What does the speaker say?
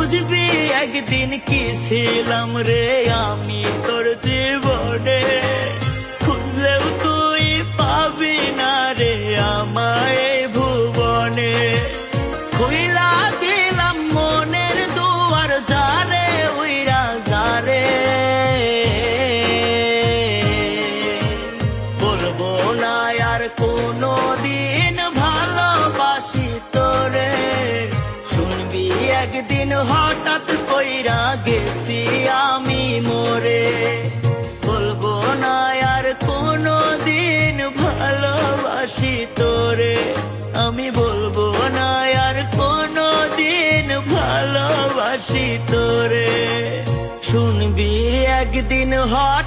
বুঝবি একদিন কি ছিলাম রে আমি তোর জীবনে, খুঁজলেও তুই পাবি না রে আমায় ভুবনে। খুইলা দিলাম মনের দুয়ার যারে উইরা যারে, বলবো না আর কোনো দিন ভালোবাসি তোরে। শুনবি একদিন হঠাৎ কইরা গেছি আমি মরে, বলবো না আর কোনো দিন ভালোবাসি তোরে। আমি বলবো না আর কোনো দিন ভালোবাসি তোরে। শুনবি একদিন হঠাৎ